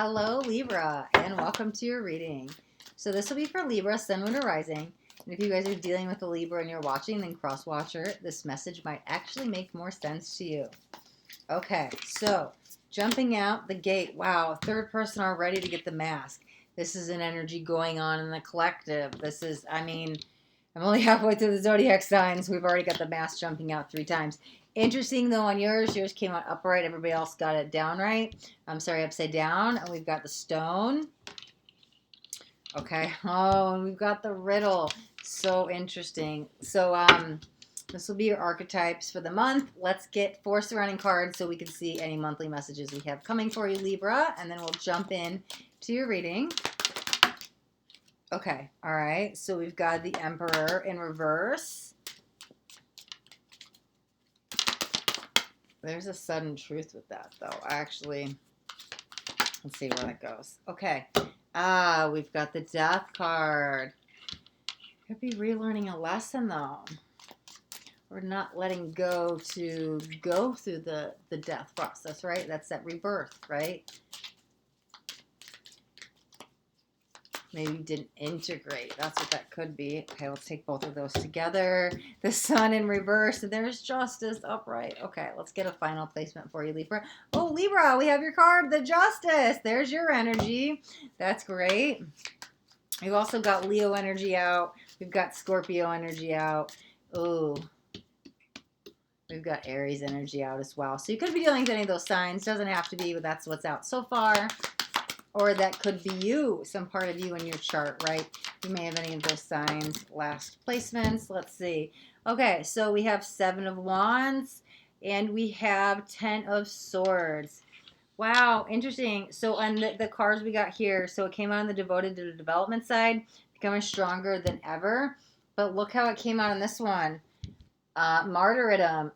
Hello, Libra, and welcome to your reading. So this will be for Libra, Sun, Moon, or Rising. And if you guys are dealing with a Libra and you're watching, then cross-watcher, this message might actually make more sense to you. Okay, so jumping out the gate. Wow, third person already to get the mask. This is an energy going on in the collective. This is, I'm only halfway through the zodiac signs. We've already got the mask jumping out 3 times. Interesting though on yours came out upright. Everybody else got it down right. I'm sorry, upside down. And we've got the stone. Okay. Oh, and we've got the riddle. So interesting. So this will be your archetypes for the month. Let's get 4 surrounding cards so we can see any monthly messages we have coming for you, Libra, and then we'll jump in to your reading. Okay, all right. So we've got the Emperor in reverse. There's a sudden truth with that, though. Actually, let's see where that goes. Okay. We've got the Death card. Could be relearning a lesson, though. We're not letting go to go through the death process, right? That's that rebirth, right? Maybe you didn't integrate. That's what that could be. Okay, let's take both of those together. The Sun in reverse, and there's Justice upright. Okay, let's get a final placement for you, Libra. Oh, Libra, we have your card, the Justice. There's your energy. That's great. We've also got Leo energy out. We've got Scorpio energy out. Ooh. We've got Aries energy out as well. So you could be dealing with any of those signs. Doesn't have to be, but that's what's out so far. Or that could be you, some part of you in your chart, right? You may have any of those signs. Last placements. Let's see. Okay, so we have 7 of Wands and we have 10 of Swords. Wow, interesting. So on the cards we got here, so it came out on the devoted to the development side, becoming stronger than ever. But look how it came out on this one. Martyrdom,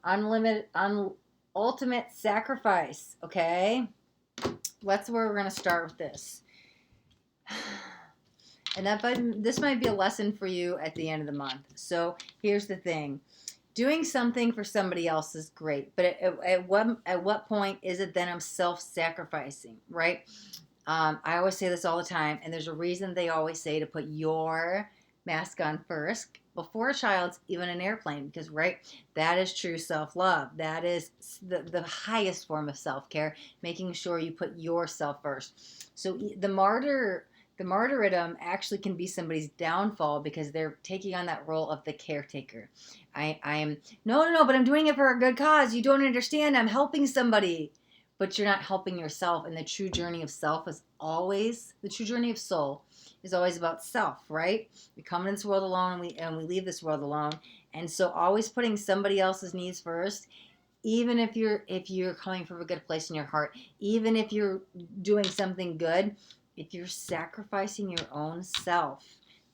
ultimate sacrifice, okay? That's where we're going to start with this. And this might be a lesson for you at the end of the month. So here's the thing. Doing something for somebody else is great. But at what point is it then I'm self-sacrificing, right? I always say this all the time. And there's a reason they always say to put your mask on first before a child's even an airplane, because right, that is true self-love. That is the highest form of self-care, making sure you put yourself first. So the martyrdom actually can be somebody's downfall because they're taking on that role of the caretaker. I'm no, but I'm doing it for a good cause. You don't understand. I'm helping somebody, but you're not helping yourself. And the true journey of self is always the true journey of soul is always about self, right? We come in this world alone and we leave this world alone. And so always putting somebody else's needs first, even if you're coming from a good place in your heart, even if you're doing something good, if you're sacrificing your own self,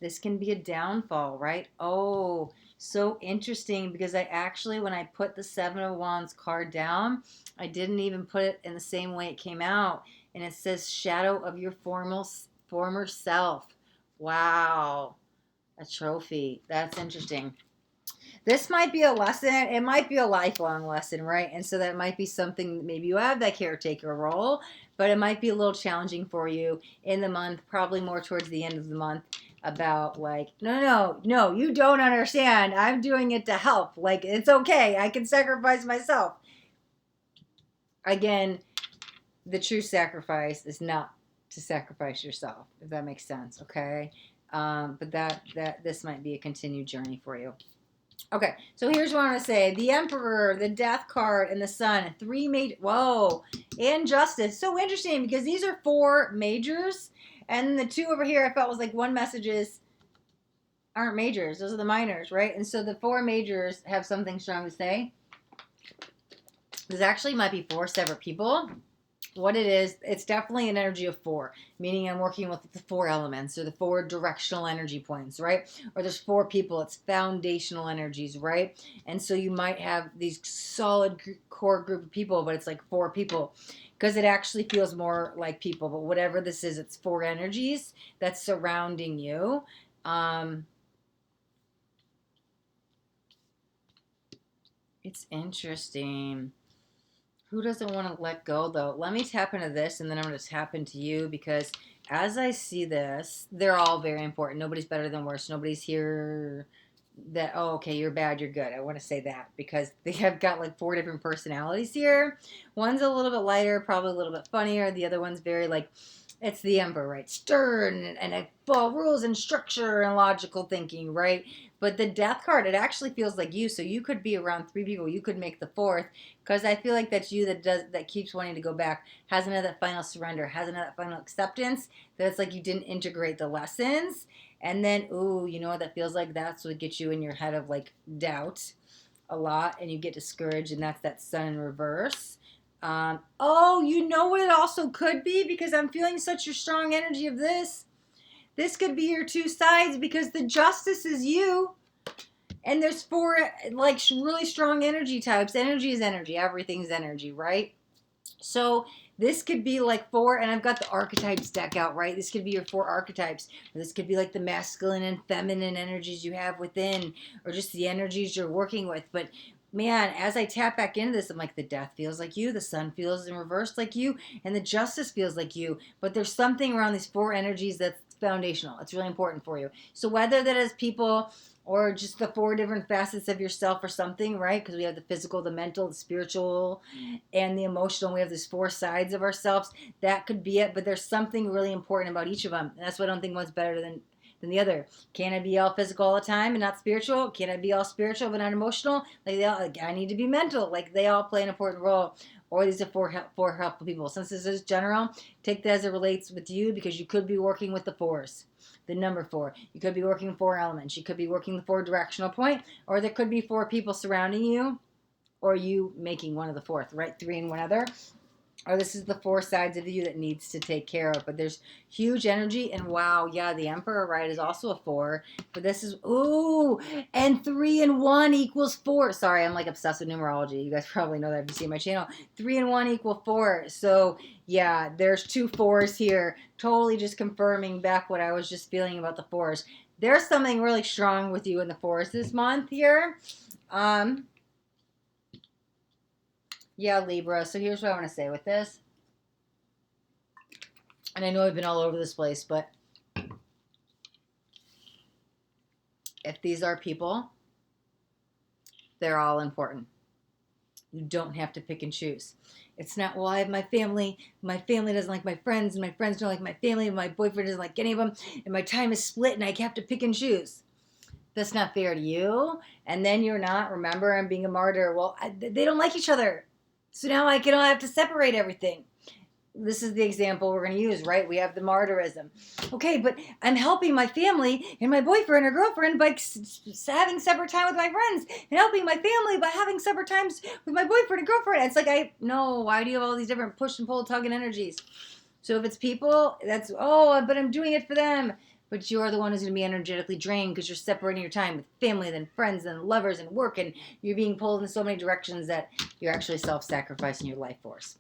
this can be a downfall, right? Oh, so interesting, because I actually, when I put the 7 of Wands card down, I didn't even put it in the same way it came out. And it says shadow of your former self. Wow. A trophy. That's interesting. This might be a lesson. It might be a lifelong lesson, right? And so that might be something, maybe you have that caretaker role, but it might be a little challenging for you in the month, probably more towards the end of the month, about like, no, you don't understand. I'm doing it to help. Like, it's okay. I can sacrifice myself. Again, the true sacrifice is not to sacrifice yourself, if that makes sense, okay? But this might be a continued journey for you. Okay, so here's what I want to say. The Emperor, the Death card, and the Sun. 3 major... Whoa. And Justice. So interesting, because these are 4 majors. And the 2 over here, I felt was like 1 messages aren't majors. Those are the minors, right? And so the 4 majors have something strong to say. This actually might be 4 separate people. What it is, it's definitely an energy of 4, meaning I'm working with the 4 elements or the 4 directional energy points, right? Or there's 4 people, it's foundational energies, right? And so you might have these solid core group of people, but it's like 4 people because it actually feels more like people. But whatever this is, it's 4 energies that's surrounding you. It's interesting. Who doesn't want to let go, though? Let me tap into this, and then I'm going to tap into you, because as I see this, they're all very important. Nobody's better than worse. Nobody's here that, oh, okay, you're bad, you're good. I want to say that because they have got like 4 different personalities here. One's a little bit lighter, probably a little bit funnier. The other one's very like, it's the Emperor, right? Stern and well, rules and structure and logical thinking, right? But the Death card, it actually feels like you. So you could be around 3 people. You could make the fourth, because I feel like that's you that keeps wanting to go back, hasn't had that final surrender, hasn't had that final acceptance. That it's like you didn't integrate the lessons, and then ooh, you know what that feels like? That's what gets you in your head of like doubt a lot, and you get discouraged, and that's that Sun in reverse. Oh, you know what it also could be, because I'm feeling such a strong energy of this. This could be your 2 sides, because the Justice is you. And there's 4 like really strong energy types. Energy is energy. Everything's energy, right? So this could be like 4, and I've got the archetypes deck out, right? This could be your 4 archetypes. Or this could be like the masculine and feminine energies you have within, or just the energies you're working with. But man, as I tap back into this, I'm like, the Death feels like you, the Sun feels in reverse like you, and the Justice feels like you. But there's something around these 4 energies that's foundational. It's really important for you. So whether that is people or just the 4 different facets of yourself or something, right? Because we have the physical, the mental, the spiritual, and the emotional. We have these 4 sides of ourselves. That could be it, but there's something really important about each of them. And that's why I don't think one's better than the other. Can I be all physical all the time and not spiritual? Can I be all spiritual but not emotional? Like I need to be mental. Like they all play an important role. Or these are 4 helpful people. Since this is general, take that as it relates with you, because you could be working with the 4s. The number 4. You could be working 4 elements. You could be working the 4 directional point, or there could be 4 people surrounding you, or you making one of the 4th, right? 3 and 1 other. Or this is the 4 sides of you that needs to take care of. But there's huge energy, and wow, yeah, the Emperor, right, is also a 4. But this is, ooh, and 3 and 1 equals 4. Sorry, I'm like obsessed with numerology. You guys probably know that if you see my channel. 3 and 1 equal 4. So yeah, there's 2 4s here. Totally just confirming back what I was just feeling about the 4s. There's something really strong with you in the 4s this month here. Yeah, Libra. So here's what I want to say with this. And I know I've been all over this place, but if these are people, they're all important. You don't have to pick and choose. It's not, well, I have my family doesn't like my friends, and my friends don't like my family, and my boyfriend doesn't like any of them, and my time is split, and I have to pick and choose. That's not fair to you. And then you're not, remember, I'm being a martyr. Well, they don't like each other. So now I have to separate everything. This is the example we're going to use, right? We have the martyrism. Okay, but I'm helping my family and my boyfriend or girlfriend by having separate time with my friends, and helping my family by having separate times with my boyfriend and girlfriend. It's like, no, why do you have all these different push and pull, tugging energies? So if it's people, that's, oh, but I'm doing it for them. But you're the one who's going to be energetically drained, because you're separating your time with family, then friends, then lovers, and work, and you're being pulled in so many directions that you're actually self-sacrificing your life force.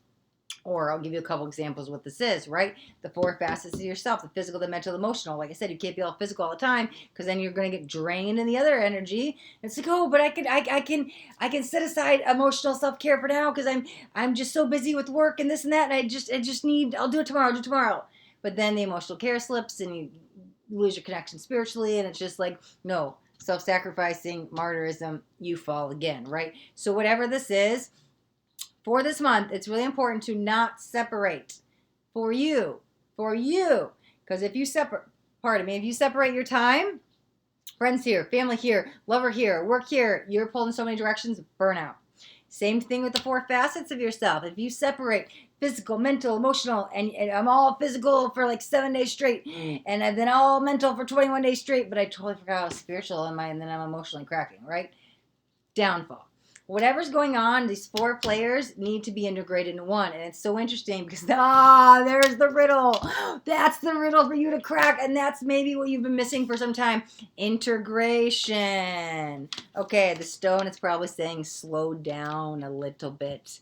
Or I'll give you a couple examples of what this is, right? The 4 facets of yourself, the physical, the mental, the emotional. Like I said, you can't be all physical all the time, because then you're going to get drained in the other energy. It's like, oh, but I can set aside emotional self-care for now, because I'm just so busy with work and this and that, and I just need, I'll do it tomorrow. But then the emotional care slips, and you lose your connection spiritually, and it's just like, no, self-sacrificing, martyrism, you fall again, right? So whatever this is, for this month, it's really important to not separate for you, because if you separate your time, friends here, family here, lover here, work here, you're pulled in so many directions, burnout. Same thing with the 4 facets of yourself. If you separate physical, mental, emotional, and I'm all physical for like 7 days straight, and I've been all mental for 21 days straight, but I totally forgot how spiritual am I, and then I'm emotionally cracking, right? Downfall. Whatever's going on, these 4 players need to be integrated in one. And it's so interesting, because, there's the riddle. That's the riddle for you to crack. And that's maybe what you've been missing for some time. Integration. Okay, the stone is probably saying slow down a little bit.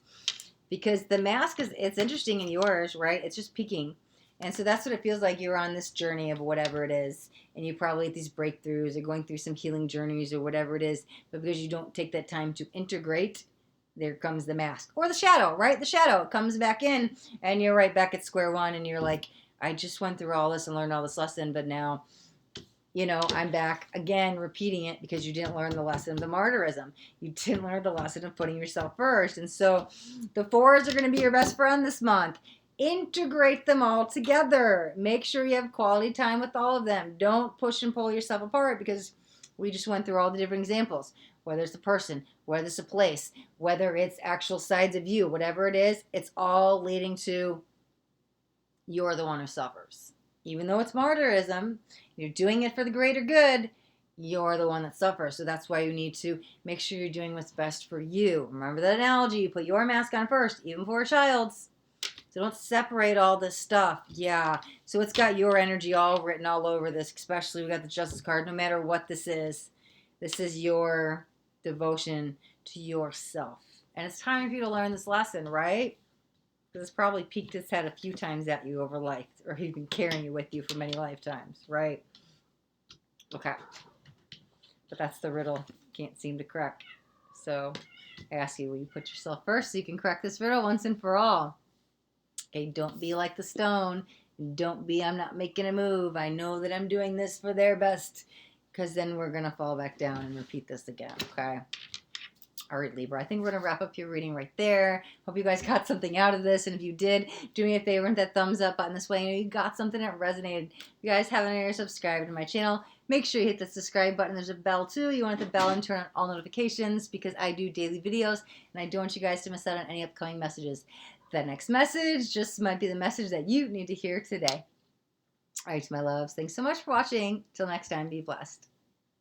Because the mask it's interesting in yours, right? It's just peaking. And so that's what it feels like. You're on this journey of whatever it is, and you probably have these breakthroughs or going through some healing journeys or whatever it is, but because you don't take that time to integrate there comes the mask or the shadow, right? The shadow comes back in and you're right back at square one and you're like, I just went through all this and learned all this lesson, but now, I'm back again repeating it because you didn't learn the lesson of the martyrism. You didn't learn the lesson of putting yourself first. And so the fours are going to be your best friend this month. Integrate them all together. Make sure you have quality time with all of them. Don't push and pull yourself apart because we just went through all the different examples. Whether it's a person, whether it's a place, whether it's actual sides of you, whatever it is, it's all leading to you're the one who suffers. Even though it's martyrism, you're doing it for the greater good, you're the one that suffers. So that's why you need to make sure you're doing what's best for you. Remember that analogy, you put your mask on first, even for a child's. So don't separate all this stuff. Yeah. So it's got your energy all written all over this, especially we got the Justice card. No matter what this is your devotion to yourself. And it's time for you to learn this lesson, right? Because it's probably peeked its head a few times at you over life, or you've been carrying it with you for many lifetimes, right? Okay. But that's the riddle you can't seem to crack. So I ask you, will you put yourself first so you can crack this riddle once and for all? Okay, don't be like the stone. Don't be, I'm not making a move. I know that I'm doing this for their best. Because then we're going to fall back down and repeat this again, okay? All right, Libra, I think we're going to wrap up your reading right there. Hope you guys got something out of this. And if you did, do me a favor and hit that thumbs up button this way. You know you got something that resonated. If you guys haven't already subscribed to my channel, make sure you hit the subscribe button. There's a bell too. You want to hit the bell and turn on all notifications because I do daily videos. And I don't want you guys to miss out on any upcoming messages. That next message just might be the message that you need to hear today. All right, my loves. Thanks so much for watching. Till next time, be blessed.